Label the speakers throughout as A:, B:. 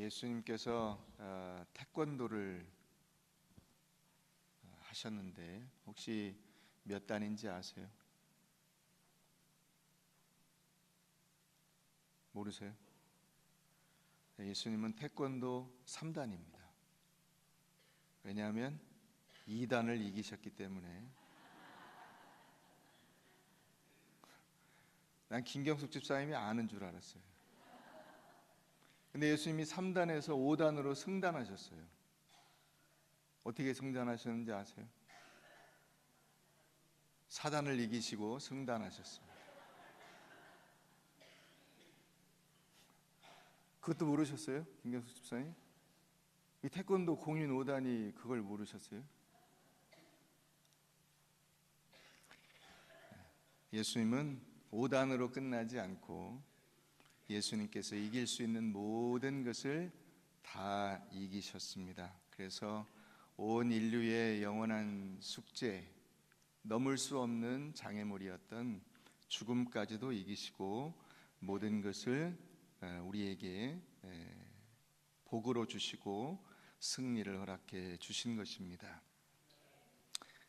A: 예수님께서 태권도를 하셨는데 혹시 몇 단인지 아세요? 모르세요? 예수님은 태권도 3단입니다. 왜냐하면 2단을 이기셨기 때문에. 난 김경숙 집사님이 아는 줄 알았어요. 근데 예수님이 3단에서 5단으로 승단하셨어요. 어떻게 승단하셨는지 아세요? 4단을 이기시고 승단하셨습니다. 그것도 모르셨어요? 김경숙 집사님? 이 태권도 공인 5단이 그걸 모르셨어요? 예수님은 5단으로 끝나지 않고 예수님께서 이길 수 있는 모든 것을 다 이기셨습니다. 그래서 온 인류의 영원한 숙제, 넘을 수 없는 장애물이었던 죽음까지도 이기시고 모든 것을 우리에게 복으로 주시고 승리를 허락해 주신 것입니다.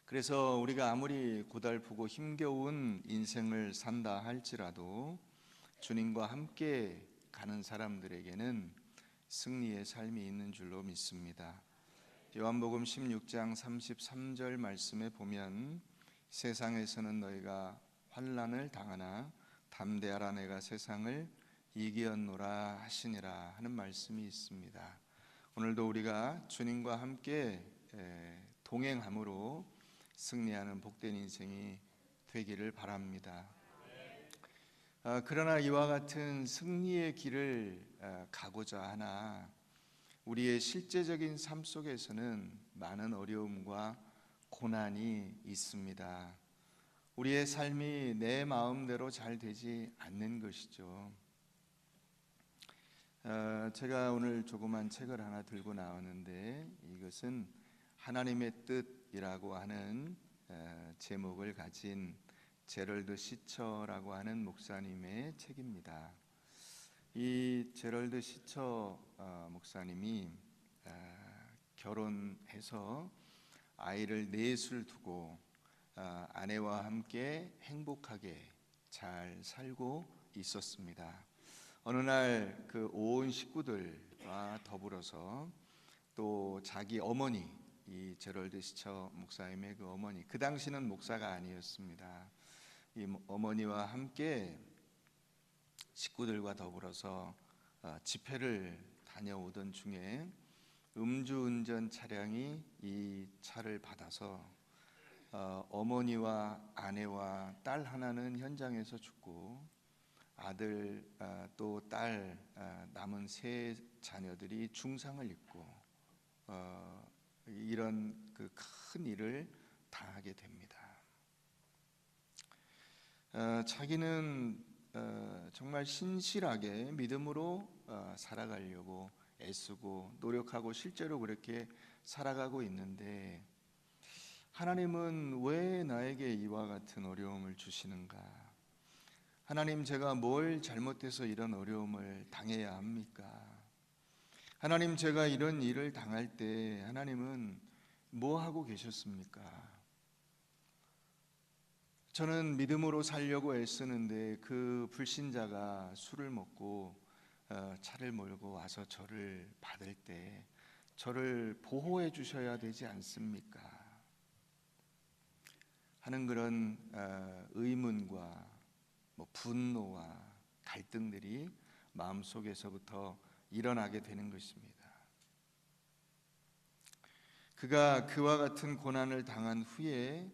A: 그래서 우리가 아무리 고달프고 힘겨운 인생을 산다 할지라도 주님과 함께 가는 사람들에게는 승리의 삶이 있는 줄로 믿습니다. 요한복음 16장 33절 말씀에 보면 세상에서는 너희가 환난을 당하나 담대하라 내가 세상을 이기었노라 하시니라 하는 말씀이 있습니다. 오늘도 우리가 주님과 함께 동행함으로 승리하는 복된 인생이 되기를 바랍니다. 그러나 이와 같은 승리의 길을 가고자 하나 우리의 실제적인 삶 속에서는 많은 어려움과 고난이 있습니다. 우리의 삶이 내 마음대로 잘 되지 않는 것이죠. 제가 오늘 조그만 책을 하나 들고 나왔는데 이것은 하나님의 뜻이라고 하는 제목을 가진 제럴드 시처라고 하는 목사님의 책입니다. 이 제럴드 시처 목사님이 결혼해서 아이를 넷을 두고 아내와 함께 행복하게 잘 살고 있었습니다. 어느 날 그 온 식구들과 더불어서 또 자기 어머니, 이 제럴드 시처 목사님의 그 어머니, 그 당시는 목사가 아니었습니다. 이 어머니와 함께 식구들과 더불어서 집회를 다녀오던 중에 음주운전 차량이 이 차를 받아서 어머니와 아내와 딸 하나는 현장에서 죽고 아들 또 딸 남은 세 자녀들이 중상을 입고 이런 그 큰 일을 당하게 됩니다. 자기는 정말 신실하게 믿음으로 살아가려고 애쓰고 노력하고 실제로 그렇게 살아가고 있는데 하나님은 왜 나에게 이와 같은 어려움을 주시는가? 하나님, 제가 뭘 잘못해서 이런 어려움을 당해야 합니까? 하나님, 제가 이런 일을 당할 때 하나님은 뭐 하고 계셨습니까? 저는 믿음으로 살려고 애쓰는데 그 불신자가 술을 먹고 차를 몰고 와서 저를 받을 때 저를 보호해 주셔야 되지 않습니까? 하는 그런 의문과 분노와 갈등들이 마음속에서부터 일어나게 되는 것입니다. 그가 그와 같은 고난을 당한 후에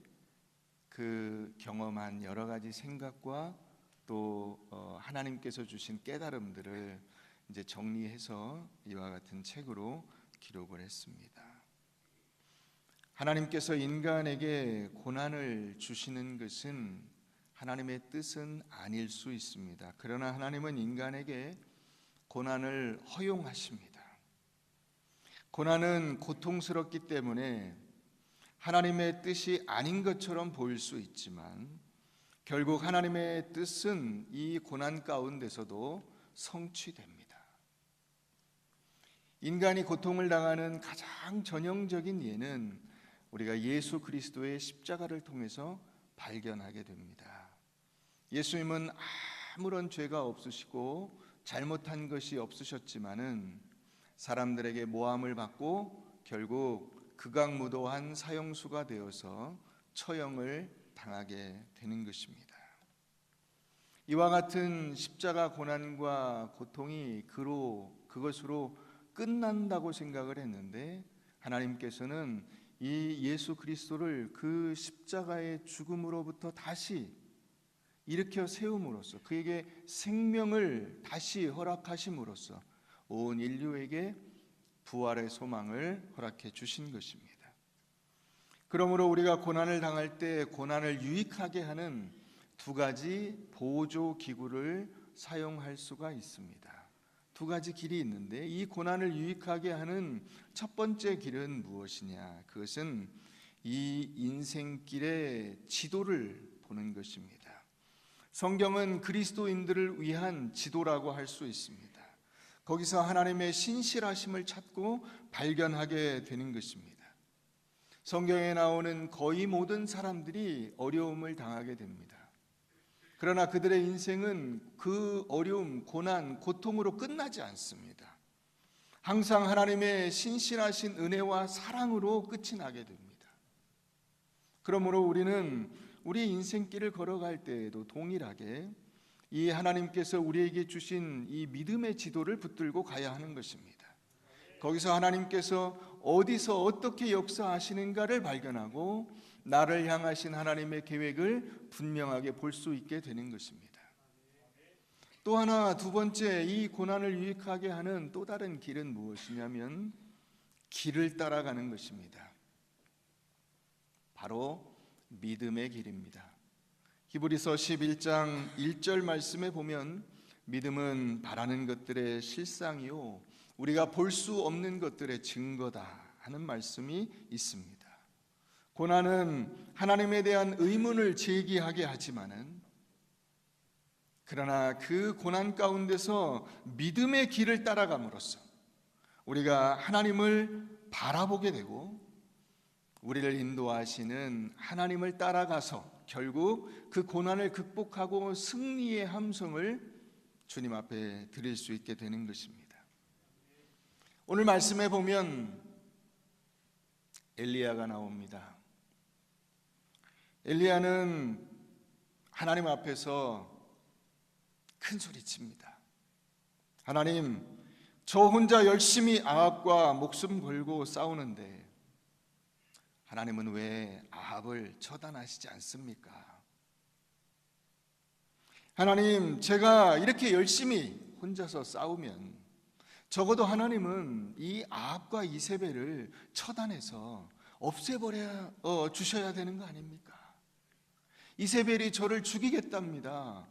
A: 그 경험한 여러 가지 생각과 또 하나님께서 주신 깨달음들을 이제 정리해서 이와 같은 책으로 기록을 했습니다. 하나님께서 인간에게 고난을 주시는 것은 하나님의 뜻은 아닐 수 있습니다. 그러나 하나님은 인간에게 고난을 허용하십니다. 고난은 고통스럽기 때문에 하나님의 뜻이 아닌 것처럼 보일 수 있지만 결국 하나님의 뜻은 이 고난 가운데서도 성취됩니다. 인간이 고통을 당하는 가장 전형적인 예는 우리가 예수 그리스도의 십자가를 통해서 발견하게 됩니다. 예수님은 아무런 죄가 없으시고 잘못한 것이 없으셨지만은 사람들에게 모함을 받고 결국 극악무도한 사형수가 되어서 처형을 당하게 되는 것입니다. 이와 같은 십자가 고난과 고통이 그것으로 끝난다고 생각을 했는데 하나님께서는 이 예수 그리스도를 그 십자가의 죽음으로부터 다시 일으켜 세움으로써 그에게 생명을 다시 허락하심으로써 온 인류에게 부활의 소망을 허락해 주신 것입니다. 그러므로 우리가 고난을 당할 때 고난을 유익하게 하는 두 가지 보조 기구를 사용할 수가 있습니다. 두 가지 길이 있는데 이 고난을 유익하게 하는 첫 번째 길은 무엇이냐? 그것은 이 인생길의 지도를 보는 것입니다. 성경은 그리스도인들을 위한 지도라고 할 수 있습니다. 거기서 하나님의 신실하심을 찾고 발견하게 되는 것입니다. 성경에 나오는 거의 모든 사람들이 어려움을 당하게 됩니다. 그러나 그들의 인생은 그 어려움, 고난, 고통으로 끝나지 않습니다. 항상 하나님의 신실하신 은혜와 사랑으로 끝이 나게 됩니다. 그러므로 우리는 우리 인생길을 걸어갈 때에도 동일하게 이 하나님께서 우리에게 주신 이 믿음의 지도를 붙들고 가야 하는 것입니다. 거기서 하나님께서 어디서 어떻게 역사하시는가를 발견하고 나를 향하신 하나님의 계획을 분명하게 볼 수 있게 되는 것입니다. 또 하나 두 번째 이 고난을 유익하게 하는 또 다른 길은 무엇이냐면 길을 따라가는 것입니다. 바로 믿음의 길입니다. 히브리서 11장 1절 말씀에 보면 믿음은 바라는 것들의 실상이요 우리가 볼 수 없는 것들의 증거다 하는 말씀이 있습니다. 고난은 하나님에 대한 의문을 제기하게 하지만은 그러나 그 고난 가운데서 믿음의 길을 따라감으로써 우리가 하나님을 바라보게 되고 우리를 인도하시는 하나님을 따라가서 결국 그 고난을 극복하고 승리의 함성을 주님 앞에 드릴 수 있게 되는 것입니다. 오늘 말씀에 보면 엘리야가 나옵니다. 엘리야는 하나님 앞에서 큰 소리칩니다. 하나님, 저 혼자 열심히 아합과 목숨 걸고 싸우는데 하나님은 왜 아합을 처단하시지 않습니까? 하나님, 제가 이렇게 열심히 혼자서 싸우면 적어도 하나님은 이 아합과 이세벨을 처단해서 없애버려 주셔야 되는 거 아닙니까? 이세벨이 저를 죽이겠답니다.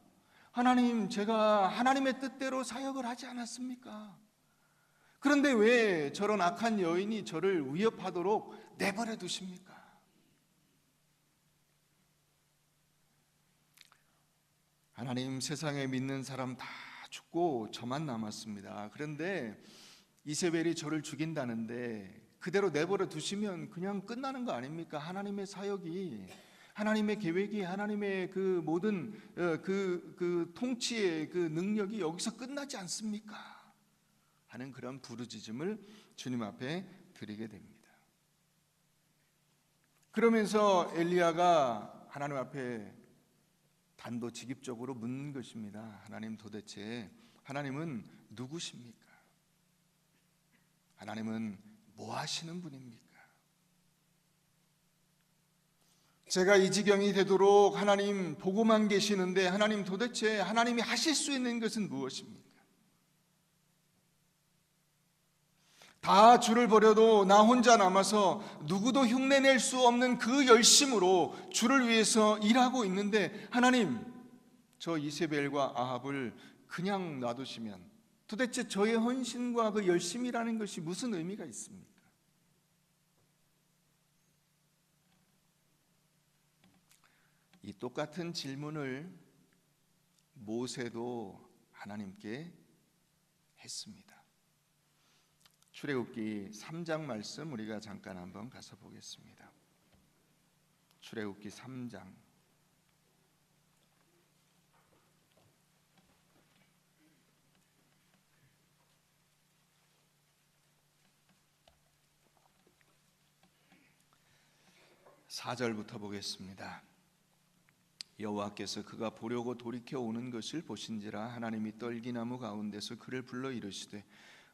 A: 하나님, 제가 하나님의 뜻대로 사역을 하지 않았습니까? 그런데 왜 저런 악한 여인이 저를 위협하도록 내버려 두십니까? 하나님, 세상에 믿는 사람 다 죽고 저만 남았습니다. 그런데 이세벨이 저를 죽인다는데 그대로 내버려 두시면 그냥 끝나는 거 아닙니까? 하나님의 사역이, 하나님의 계획이, 하나님의 그 모든 그 통치의 그 능력이 여기서 끝나지 않습니까? 하는 그런 부르짖음을 주님 앞에 드리게 됩니다. 그러면서 엘리야가 하나님 앞에 단도직입적으로 묻는 것입니다. 하나님, 도대체 하나님은 누구십니까? 하나님은 뭐 하시는 분입니까? 제가 이 지경이 되도록 하나님 보고만 계시는데 하나님, 도대체 하나님이 하실 수 있는 것은 무엇입니까? 다 주를 버려도 나 혼자 남아서 누구도 흉내낼 수 없는 그 열심으로 주를 위해서 일하고 있는데 하나님, 저 이세벨과 아합을 그냥 놔두시면 도대체 저의 헌신과 그 열심이라는 것이 무슨 의미가 있습니까? 이 똑같은 질문을 모세도 하나님께 했습니다. 출애굽기 3장 말씀 우리가 잠깐 한번 가서 보겠습니다. 출애굽기 3장 4절부터 보겠습니다. 여호와께서 그가 보려고 돌이켜 오는 것을 보신지라 하나님이 떨기나무 가운데서 그를 불러 이르시되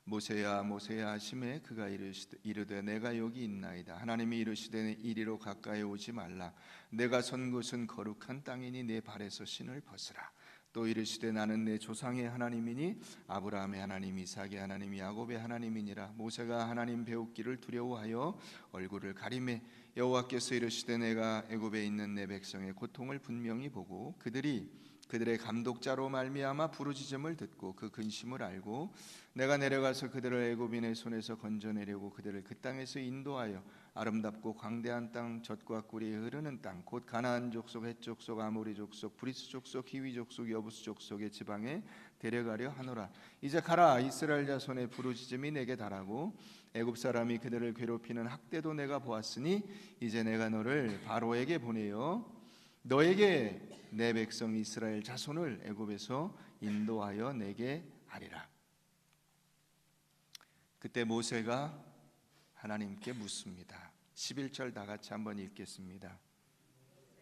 A: 모세야 모세야 하시매 그가 이르되 내가 여기 있나이다. 하나님이 이르시되 이리로 가까이 오지 말라. 내가 선 곳은 거룩한 땅이니 내 발에서 신을 벗으라. 또 이르시되 나는 내 조상의 하나님이니 아브라함의 하나님 이삭의 하나님 야곱의 하나님이니라. 모세가 하나님 배우기를 두려워하여 얼굴을 가리매 여호와께서 이르시되 내가 애굽에 있는 내 백성의 고통을 분명히 보고 그들의 감독자로 말미암아 부르짖음을 듣고 그 근심을 알고 내가 내려가서 그들을 애굽인의 손에서 건져내려고 그들을 그 땅에서 인도하여 아름답고 광대한 땅 젖과 꿀이 흐르는 땅 곧 가나안 족속 헷 족속 아모리 족속 브리스 족속 히위 족속 여부스 족속의 지방에 데려가려 하노라. 이제 가라. 이스라엘 자손의 부르짖음이 내게 달하고 애굽 사람이 그들을 괴롭히는 학대도 내가 보았으니 이제 내가 너를 바로에게 보내어 너에게 내 백성 이스라엘 자손을 애굽에서 인도하여 내게 하리라. 그때 모세가 하나님께 묻습니다. 11절 다 같이 한번 읽겠습니다.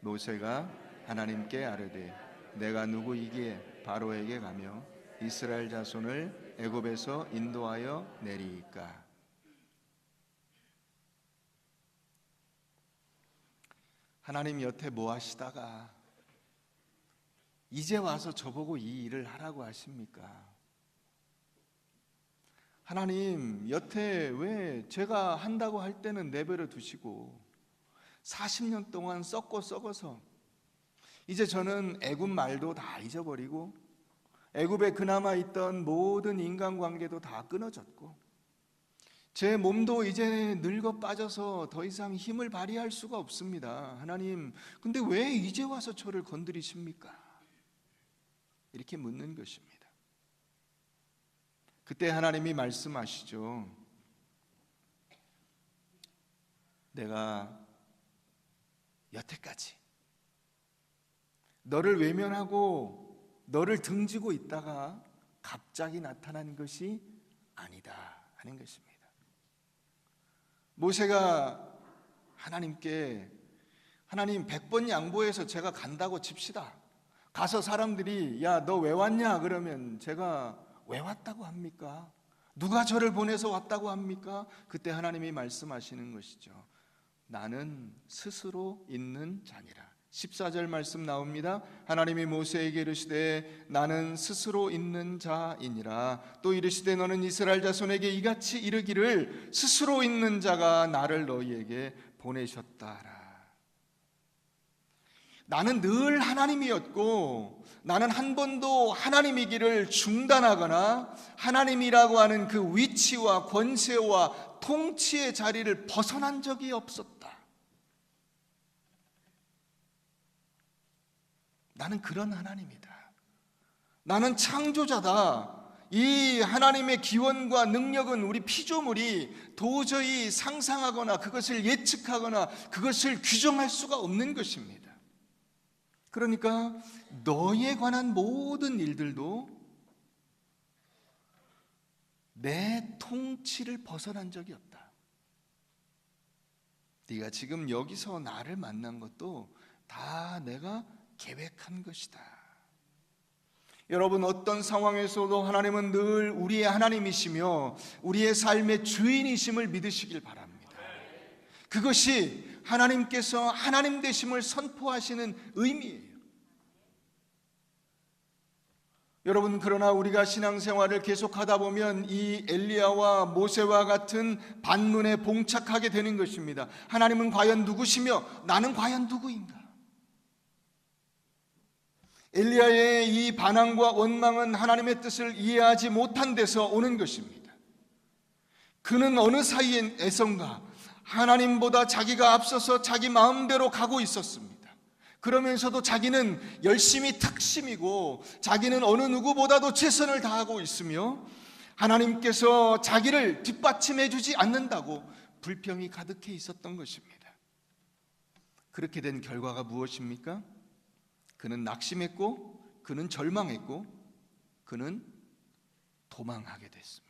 A: 모세가 하나님께 아뢰되 내가 누구이기에 바로에게 가며 이스라엘 자손을 애굽에서 인도하여 내리이까. 하나님 여태 뭐 하시다가 이제 와서 저보고 이 일을 하라고 하십니까? 하나님 여태 왜 제가 한다고 할 때는 내버려 두시고 40년 동안 썩어서 이제 저는 애굽 말도 다 잊어버리고 애굽에 그나마 있던 모든 인간관계도 다 끊어졌고 제 몸도 이제 늙어 빠져서 더 이상 힘을 발휘할 수가 없습니다. 하나님, 근데 왜 이제 와서 저를 건드리십니까? 이렇게 묻는 것입니다. 그때 하나님이 말씀하시죠. 내가 여태까지 너를 외면하고 너를 등지고 있다가 갑자기 나타난 것이 아니다 하는 것입니다. 모세가 하나님께 하나님 100번 양보해서 제가 간다고 칩시다. 가서 사람들이 야 너 왜 왔냐 그러면 제가 왜 왔다고 합니까? 누가 저를 보내서 왔다고 합니까? 그때 하나님이 말씀하시는 것이죠. 나는 스스로 있는 자니라. 14절 말씀 나옵니다. 하나님이 모세에게 이르시되 나는 스스로 있는 자이니라. 또 이르시되 너는 이스라엘 자손에게 이같이 이르기를 스스로 있는 자가 나를 너희에게 보내셨다라. 나는 늘 하나님이었고 나는 한 번도 하나님이기를 중단하거나 하나님이라고 하는 그 위치와 권세와 통치의 자리를 벗어난 적이 없었다. 나는 그런 하나님이다. 나는 창조자다. 이 하나님의 기원과 능력은 우리 피조물이 도저히 상상하거나 그것을 예측하거나 그것을 규정할 수가 없는 것입니다. 그러니까 너에 관한 모든 일들도 내 통치를 벗어난 적이 없다. 네가 지금 여기서 나를 만난 것도 다 내가 계획한 것이다. 여러분 어떤 상황에서도 하나님은 늘 우리의 하나님이시며 우리의 삶의 주인이심을 믿으시길 바랍니다. 그것이 하나님께서 하나님 되심을 선포하시는 의미예요. 여러분 그러나 우리가 신앙생활을 계속하다 보면 이 엘리야와 모세와 같은 반문에 봉착하게 되는 것입니다. 하나님은 과연 누구시며 나는 과연 누구인가? 엘리야의 이 반항과 원망은 하나님의 뜻을 이해하지 못한 데서 오는 것입니다. 그는 어느 사이에선가 하나님보다 자기가 앞서서 자기 마음대로 가고 있었습니다. 그러면서도 자기는 열심히 특심이고 자기는 어느 누구보다도 최선을 다하고 있으며 하나님께서 자기를 뒷받침해 주지 않는다고 불평이 가득해 있었던 것입니다. 그렇게 된 결과가 무엇입니까? 그는 낙심했고, 그는 절망했고, 그는 도망하게 됐습니다.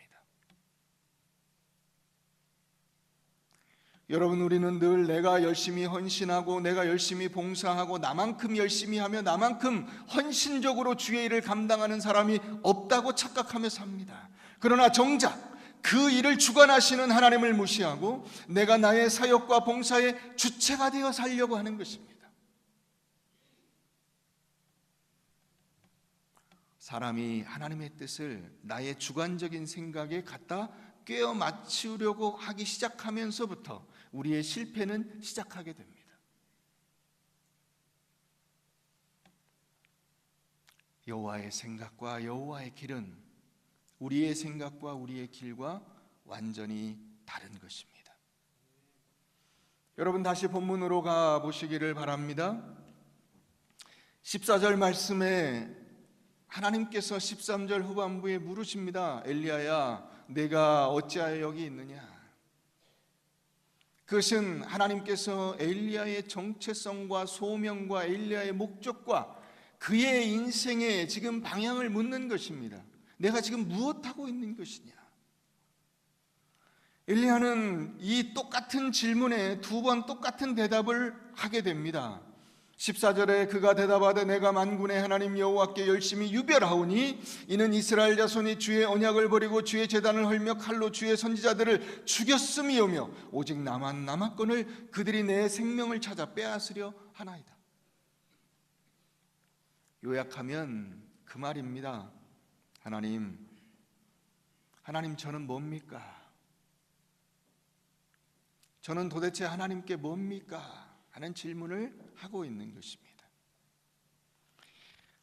A: 여러분, 우리는 늘 내가 열심히 헌신하고 내가 열심히 봉사하고 나만큼 열심히 하며 나만큼 헌신적으로 주의 일을 감당하는 사람이 없다고 착각하며 삽니다. 그러나 정작 그 일을 주관하시는 하나님을 무시하고 내가 나의 사역과 봉사의 주체가 되어 살려고 하는 것입니다. 사람이 하나님의 뜻을 나의 주관적인 생각에 갖다 꿰어 맞추려고 하기 시작하면서부터 우리의 실패는 시작하게 됩니다. 여호와의 생각과 여호와의 길은 우리의 생각과 우리의 길과 완전히 다른 것입니다. 여러분, 다시 본문으로 가 보시기를 바랍니다. 14절 말씀에 하나님께서 13절 후반부에 물으십니다. 엘리야야, 내가 어찌하여 여기 있느냐? 그것은 하나님께서 엘리야의 정체성과 소명과 엘리야의 목적과 그의 인생의 지금 방향을 묻는 것입니다. 내가 지금 무엇하고 있는 것이냐? 엘리야는 이 똑같은 질문에 두 번 똑같은 대답을 하게 됩니다. 14절에 그가 대답하되 내가 만군의 하나님 여호와께 열심히 유별하오니 이는 이스라엘 자손이 주의 언약을 버리고 주의 제단을 헐며 칼로 주의 선지자들을 죽였음이오며 오직 나만 남았거늘 그들이 내 생명을 찾아 빼앗으려 하나이다. 요약하면 그 말입니다. 하나님 저는 뭡니까? 저는 도대체 하나님께 뭡니까? 하는 질문을 하고 있는 것입니다.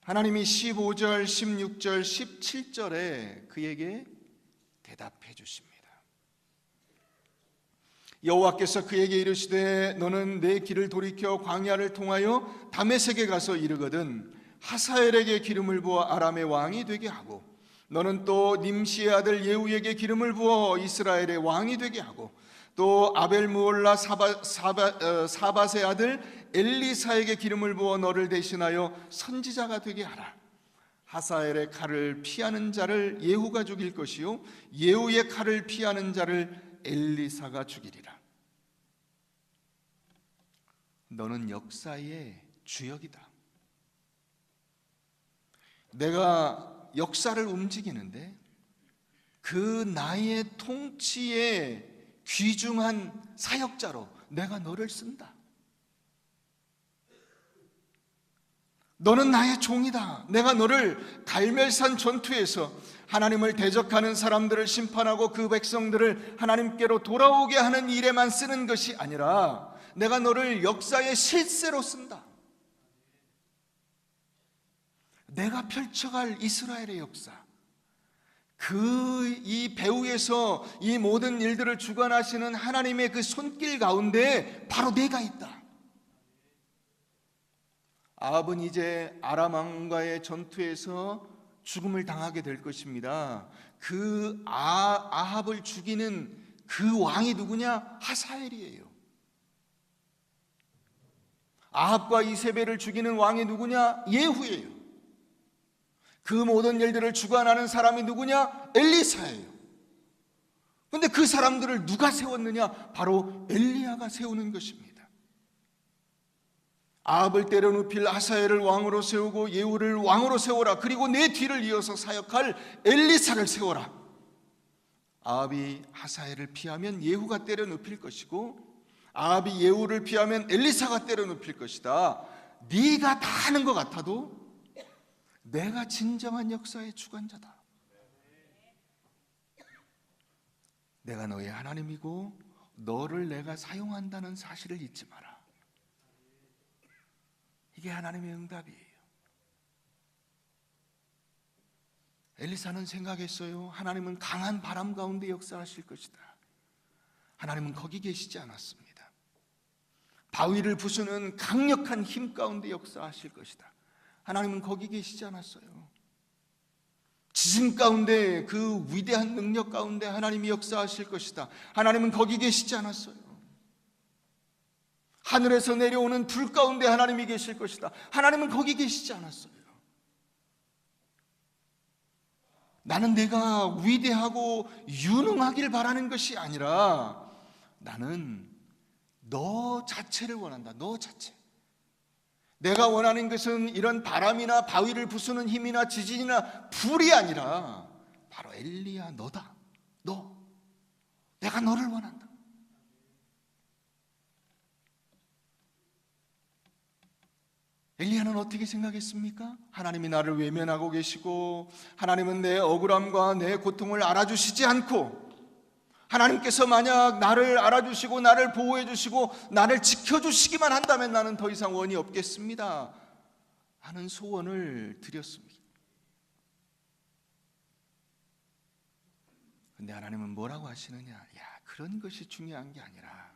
A: 하나님이 15절, 16절, 17절에 그에게 대답해 주십니다. 여호와께서 그에게 이르시되 너는 내 길을 돌이켜 광야를 통하여 다메섹에 가서 이르거든 하사엘에게 기름을 부어 아람의 왕이 되게 하고 너는 또 님시의 아들 예후에게 기름을 부어 이스라엘의 왕이 되게 하고 또 아벨무올라 사밧의 아들 엘리사에게 기름을 부어 너를 대신하여 선지자가 되게 하라. 하사엘의 칼을 피하는 자를 예후가 죽일 것이요 예후의 칼을 피하는 자를 엘리사가 죽이리라. 너는 역사의 주역이다. 내가 역사를 움직이는데 그 나의 통치에 귀중한 사역자로 내가 너를 쓴다. 너는 나의 종이다. 내가 너를 갈멜산 전투에서 하나님을 대적하는 사람들을 심판하고 그 백성들을 하나님께로 돌아오게 하는 일에만 쓰는 것이 아니라 내가 너를 역사의 실세로 쓴다. 내가 펼쳐갈 이스라엘의 역사, 이 배후에서 이 모든 일들을 주관하시는 하나님의 그 손길 가운데 바로 내가 있다. 아합은 이제 아람 왕과의 전투에서 죽음을 당하게 될 것입니다. 그 아합을 죽이는 그 왕이 누구냐? 하사엘이에요. 아합과 이세벨을 죽이는 왕이 누구냐? 예후예요. 그 모든 일들을 주관하는 사람이 누구냐? 엘리사예요. 그런데 그 사람들을 누가 세웠느냐? 바로 엘리야가 세우는 것입니다. 아합을 때려눕힐 하사엘을 왕으로 세우고 예후를 왕으로 세워라. 그리고 내 뒤를 이어서 사역할 엘리사를 세워라. 아합이 하사엘을 피하면 예후가 때려눕힐 것이고 아합이 예후를 피하면 엘리사가 때려눕힐 것이다. 네가 다 하는 것 같아도 내가 진정한 역사의 주관자다. 내가 너의 하나님이고 너를 내가 사용한다는 사실을 잊지 마라. 이게 하나님의 응답이에요. 엘리사는 생각했어요. 하나님은 강한 바람 가운데 역사하실 것이다. 하나님은 거기 계시지 않았습니다. 바위를 부수는 강력한 힘 가운데 역사하실 것이다. 하나님은 거기 계시지 않았어요. 지진 가운데 그 위대한 능력 가운데 하나님이 역사하실 것이다. 하나님은 거기 계시지 않았어요. 하늘에서 내려오는 불 가운데 하나님이 계실 것이다. 하나님은 거기 계시지 않았어요. 나는 내가 위대하고 유능하길 바라는 것이 아니라 나는 너 자체를 원한다. 너 자체. 내가 원하는 것은 이런 바람이나 바위를 부수는 힘이나 지진이나 불이 아니라 바로 엘리야 너다. 너. 내가 너를 원한다. 엘리야는 어떻게 생각했습니까? 하나님이 나를 외면하고 계시고 하나님은 내 억울함과 내 고통을 알아주시지 않고 하나님께서 만약 나를 알아주시고 나를 보호해 주시고 나를 지켜주시기만 한다면 나는 더 이상 원이 없겠습니다 하는 소원을 드렸습니다. 그런데 하나님은 뭐라고 하시느냐? 야, 그런 것이 중요한 게 아니라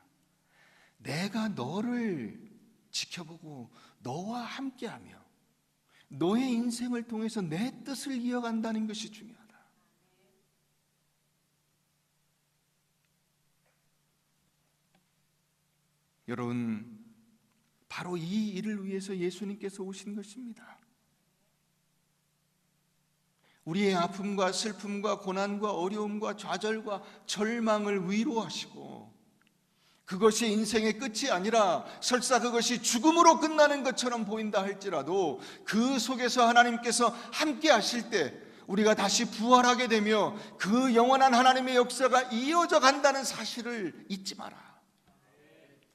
A: 내가 너를 지켜보고 너와 함께하며 너의 인생을 통해서 내 뜻을 이어간다는 것이 중요하다. 여러분, 바로 이 일을 위해서 예수님께서 오신 것입니다. 우리의 아픔과 슬픔과 고난과 어려움과 좌절과 절망을 위로하시고 그것이 인생의 끝이 아니라 설사 그것이 죽음으로 끝나는 것처럼 보인다 할지라도 그 속에서 하나님께서 함께 하실 때 우리가 다시 부활하게 되며 그 영원한 하나님의 역사가 이어져 간다는 사실을 잊지 마라.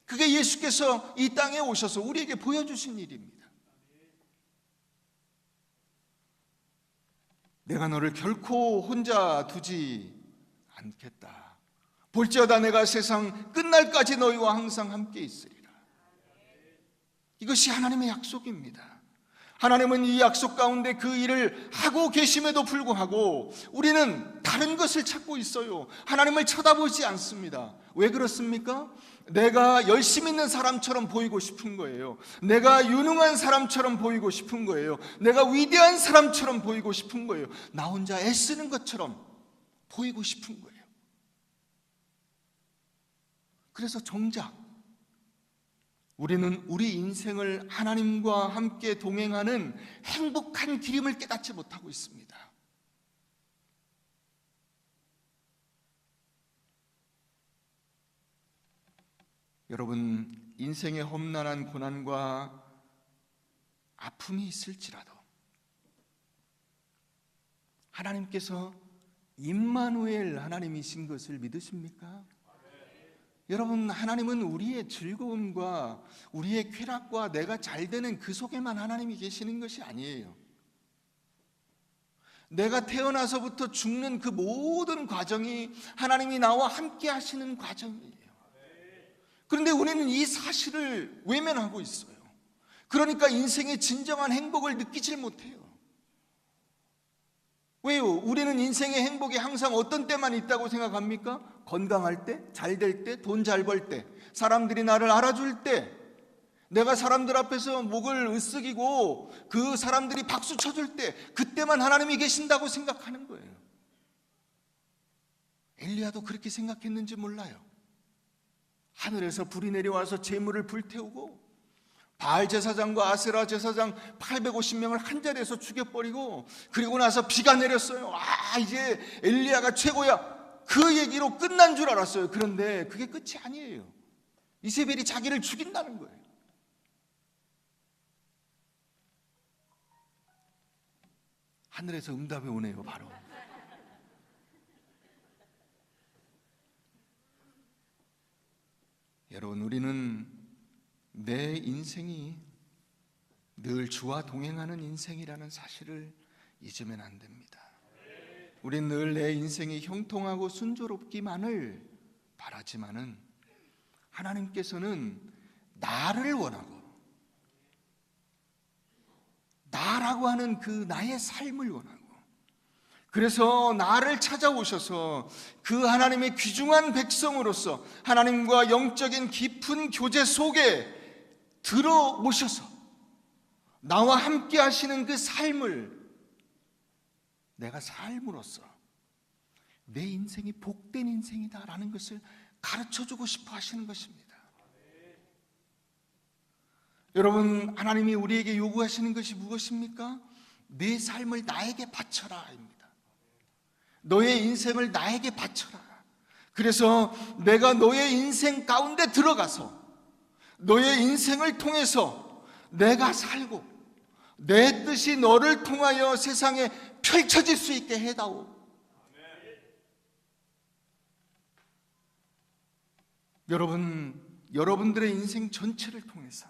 A: 그게 예수께서 이 땅에 오셔서 우리에게 보여주신 일입니다. 내가 너를 결코 혼자 두지 않겠다. 볼지어다 내가 세상 끝날까지 너희와 항상 함께 있으리라. 이것이 하나님의 약속입니다. 하나님은 이 약속 가운데 그 일을 하고 계심에도 불구하고 우리는 다른 것을 찾고 있어요. 하나님을 쳐다보지 않습니다. 왜 그렇습니까? 내가 열심 있는 사람처럼 보이고 싶은 거예요. 내가 유능한 사람처럼 보이고 싶은 거예요. 내가 위대한 사람처럼 보이고 싶은 거예요. 나 혼자 애쓰는 것처럼 보이고 싶은 거예요. 그래서 정작 우리는 우리 인생을 하나님과 함께 동행하는 행복한 길임을 깨닫지 못하고 있습니다. 여러분, 인생에 험난한 고난과 아픔이 있을지라도 하나님께서 임마누엘 하나님이신 것을 믿으십니까? 여러분, 하나님은 우리의 즐거움과 우리의 쾌락과 내가 잘 되는 그 속에만 하나님이 계시는 것이 아니에요. 내가 태어나서부터 죽는 그 모든 과정이 하나님이 나와 함께 하시는 과정이에요. 그런데 우리는 이 사실을 외면하고 있어요. 그러니까 인생의 진정한 행복을 느끼질 못해요. 왜요? 우리는 인생의 행복이 항상 어떤 때만 있다고 생각합니까? 건강할 때, 잘 될 때, 돈 잘 벌 때, 사람들이 나를 알아줄 때, 내가 사람들 앞에서 목을 으쓱이고 그 사람들이 박수 쳐줄 때, 그때만 하나님이 계신다고 생각하는 거예요. 엘리야도 그렇게 생각했는지 몰라요. 하늘에서 불이 내려와서 재물을 불태우고 바알 제사장과 아세라 제사장 850명을 한 자리에서 죽여버리고 그리고 나서 비가 내렸어요. 이제 엘리야가 최고야. 그 얘기로 끝난 줄 알았어요. 그런데 그게 끝이 아니에요. 이세벨이 자기를 죽인다는 거예요. 하늘에서 응답이 오네요. 바로 여러분, 우리는 내 인생이 늘 주와 동행하는 인생이라는 사실을 잊으면 안 됩니다. 우린 늘 내 인생이 형통하고 순조롭기만을 바라지만은 하나님께서는 나를 원하고 나라고 하는 그 나의 삶을 원하고 그래서 나를 찾아오셔서 그 하나님의 귀중한 백성으로서 하나님과 영적인 깊은 교제 속에 들어오셔서 나와 함께 하시는 그 삶을 내가 삶으로써 내 인생이 복된 인생이다라는 것을 가르쳐주고 싶어 하시는 것입니다. 여러분, 하나님이 우리에게 요구하시는 것이 무엇입니까? 내 삶을 나에게 바쳐라입니다. 너의 인생을 나에게 바쳐라. 그래서 내가 너의 인생 가운데 들어가서 너의 인생을 통해서 내가 살고 내 뜻이 너를 통하여 세상에 펼쳐질 수 있게 해다오. 여러분들의 인생 전체를 통해서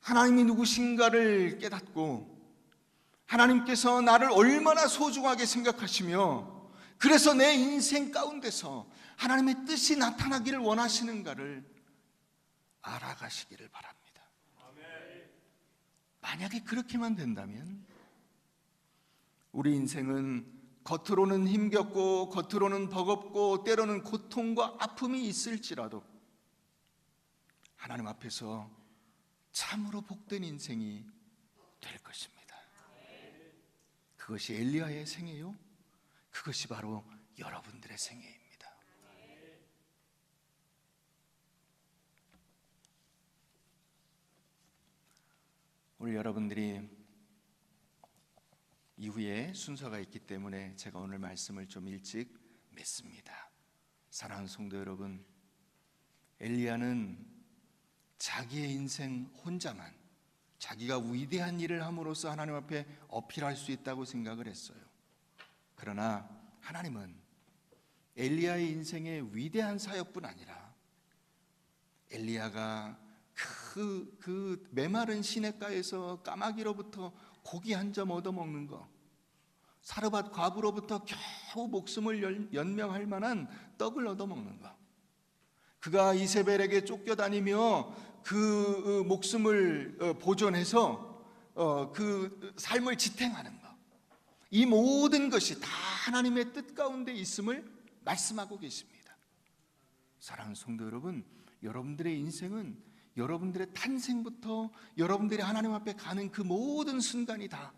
A: 하나님이 누구신가를 깨닫고 하나님께서 나를 얼마나 소중하게 생각하시며 그래서 내 인생 가운데서 하나님의 뜻이 나타나기를 원하시는가를 알아가시기를 바랍니다. 만약에 그렇게만 된다면 우리 인생은 겉으로는 힘겹고 겉으로는 버겁고 때로는 고통과 아픔이 있을지라도 하나님 앞에서 참으로 복된 인생이 될 것입니다. 그것이 엘리야의 생애요, 그것이 바로 여러분들의 생애입니다. 오늘 여러분들이 이후에 순서가 있기 때문에 제가 오늘 말씀을 좀 일찍 맺습니다. 사랑하는 성도 여러분, 엘리야는 자기의 인생 혼자만 자기가 위대한 일을 함으로써 하나님 앞에 어필할 수 있다고 생각을 했어요. 그러나 하나님은 엘리야의 인생의 위대한 사역뿐 아니라 엘리야가 그 메마른 시냇가에서 까마귀로부터 고기 한 점 얻어먹는 거, 사르밧 과부로부터 겨우 목숨을 연명할 만한 떡을 얻어먹는 거, 그가 이세벨에게 쫓겨다니며 그 목숨을 보존해서 그 삶을 지탱하는 것, 이 모든 것이 다 하나님의 뜻 가운데 있음을 말씀하고 계십니다. 사랑하는 성도 여러분, 여러분들의 인생은 여러분들의 탄생부터 여러분들이 하나님 앞에 가는 그 모든 순간이 다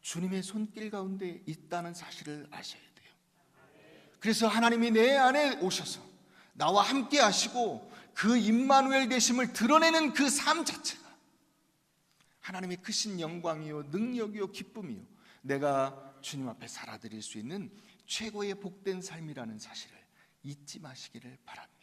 A: 주님의 손길 가운데 있다는 사실을 아셔야 돼요. 그래서 하나님이 내 안에 오셔서 나와 함께 하시고 그 임마누엘 되심을 드러내는 그 삶 자체가 하나님의 크신 영광이요 능력이요 기쁨이요 내가 주님 앞에 살아드릴 수 있는 최고의 복된 삶이라는 사실을 잊지 마시기를 바랍니다.